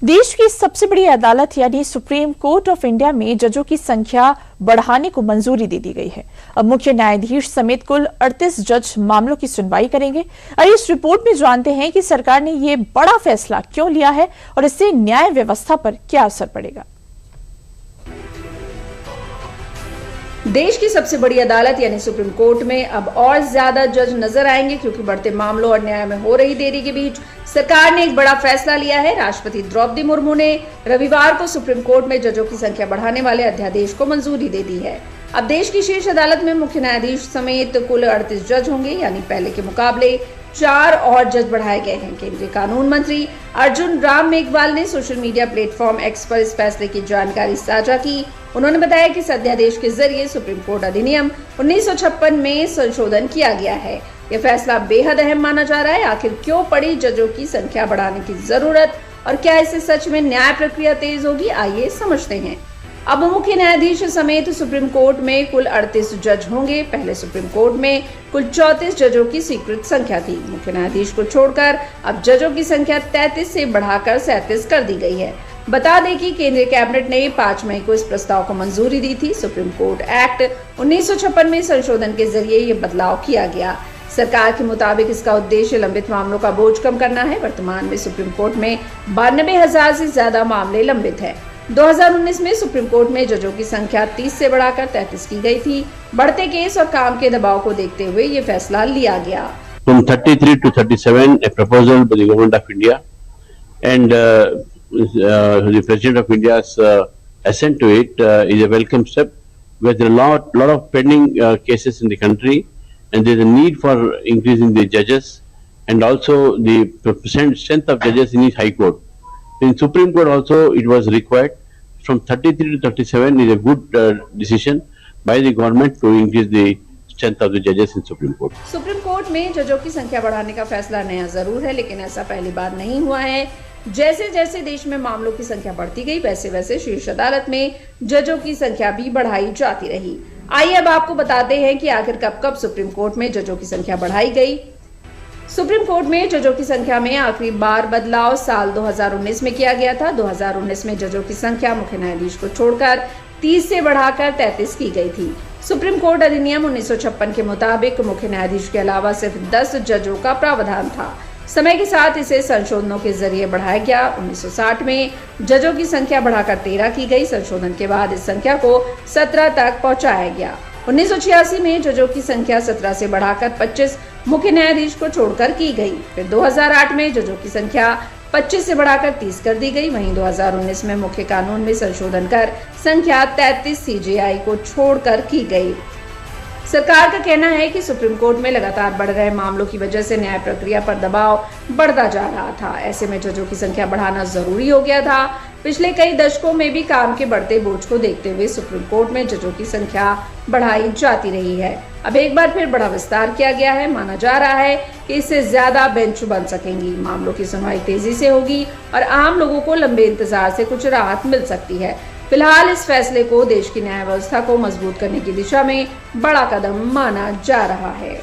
देश की सबसे बड़ी अदालत यानी सुप्रीम कोर्ट ऑफ इंडिया में जजों की संख्या बढ़ाने को मंजूरी दे दी गई है। अब मुख्य न्यायाधीश समेत कुल 38 जज मामलों की सुनवाई करेंगे। और इस रिपोर्ट में जानते हैं कि सरकार ने ये बड़ा फैसला क्यों लिया है और इससे न्याय व्यवस्था पर क्या असर पड़ेगा। देश की सबसे बड़ी अदालत यानी सुप्रीम कोर्ट में अब और ज्यादा जज नजर आएंगे, क्योंकि बढ़ते मामलों और न्याय में हो रही देरी के बीच सरकार ने एक बड़ा फैसला लिया है। राष्ट्रपति द्रौपदी मुर्मू ने रविवार को सुप्रीम कोर्ट में जजों की संख्या बढ़ाने वाले अध्यादेश को मंजूरी दे दी है। अब देश की शीर्ष अदालत में मुख्य न्यायाधीश समेत कुल 38 जज होंगे, यानी पहले के मुकाबले 4 और जज बढ़ाए गए हैं। केंद्रीय कानून मंत्री अर्जुन राम मेघवाल ने सोशल मीडिया प्लेटफॉर्म एक्स पर इस फैसले की जानकारी साझा की। उन्होंने बताया कि इस अध्यादेश के जरिए सुप्रीम कोर्ट अधिनियम 1956 में संशोधन किया गया है। यह फैसला बेहद अहम माना जा रहा है। आखिर क्यों पड़ी जजों की संख्या बढ़ाने की जरूरत और क्या इससे सच में न्याय प्रक्रिया तेज होगी, आइए समझते हैं। अब मुख्य न्यायाधीश समेत सुप्रीम कोर्ट में कुल 38 जज होंगे। पहले सुप्रीम कोर्ट में कुल 34 जजों की स्वीकृत संख्या थी। मुख्य न्यायाधीश को छोड़कर अब जजों की संख्या 33 से बढ़ाकर 37 कर दी गई है। बता दें कि केंद्रीय कैबिनेट ने 5 मई को इस प्रस्ताव को मंजूरी दी थी। सुप्रीम कोर्ट एक्ट 1956 में संशोधन के जरिए ये बदलाव किया गया। सरकार के मुताबिक इसका उद्देश्य लंबित मामलों का बोझ कम करना है। वर्तमान में सुप्रीम कोर्ट में 92,000 से ज्यादा मामले लंबित है। 2019 में सुप्रीम कोर्ट में जजों की संख्या 30 से बढ़ाकर 33 की गई थी। बढ़ते केस और काम के दबाव को देखते हुए ये फैसला लिया गया। From 33 to 37, a proposal by the government of India and the President of India's assent to it is a welcome step. Because there are a lot of pending cases in the country, and there is a need for increasing the judges and also the strength of judges in each High Court. In Supreme Court also it was required. From 33 to 37 is a good decision by the government to increase the strength of the judges in Supreme Court. Supreme court में जजों की संख्या बढ़ाने का फैसला नया जरूर है, लेकिन ऐसा पहली बार नहीं हुआ है। जैसे जैसे देश में मामलों की संख्या बढ़ती गई, वैसे वैसे शीर्ष अदालत में जजों की संख्या भी बढ़ाई जाती रही। आइए अब आपको बताते हैं कि आखिर कब कब सुप्रीम कोर्ट में जजों की संख्या बढ़ाई गई। सुप्रीम कोर्ट में जजों की संख्या में आखिरी बार बदलाव साल 2019 में किया गया था। 2019 में जजों की संख्या मुख्य न्यायाधीश को छोड़कर 30 से बढ़ाकर 33 की गई थी। सुप्रीम कोर्ट अधिनियम 1956 के मुताबिक मुख्य न्यायाधीश के अलावा सिर्फ 10 जजों का प्रावधान था। समय के साथ इसे संशोधनों के जरिए बढ़ाया गया। 1960 में जजों की संख्या बढ़ाकर 13 की गई। संशोधन के बाद इस संख्या को 17 तक पहुंचाया गया। 1986 में जजों की संख्या 17 से बढ़ाकर 25 मुख्य न्यायाधीश को छोड़कर की गई। फिर 2008 में जजों की संख्या 25 से बढ़ाकर 30 कर दी गई। वहीं 2019 में मुख्य कानून में संशोधन कर संख्या 33 सीजेआई को छोड़कर की गई। सरकार का कहना है कि सुप्रीम कोर्ट में लगातार बढ़ रहे मामलों की वजह से न्याय प्रक्रिया पर दबाव बढ़ता जा रहा था। ऐसे में जजों की संख्या बढ़ाना जरूरी हो गया था। पिछले कई दशकों में भी काम के बढ़ते बोझ को देखते हुए सुप्रीम कोर्ट में जजों की संख्या बढ़ाई जाती रही है। अब एक बार फिर बड़ा विस्तार किया गया है। माना जा रहा है कि इससे ज्यादा बेंच बन सकेंगी, मामलों की सुनवाई तेजी से होगी और आम लोगों को लंबे इंतजार से कुछ राहत मिल सकती है। फिलहाल इस फैसले को देश की न्याय व्यवस्था को मजबूत करने की दिशा में बड़ा कदम माना जा रहा है।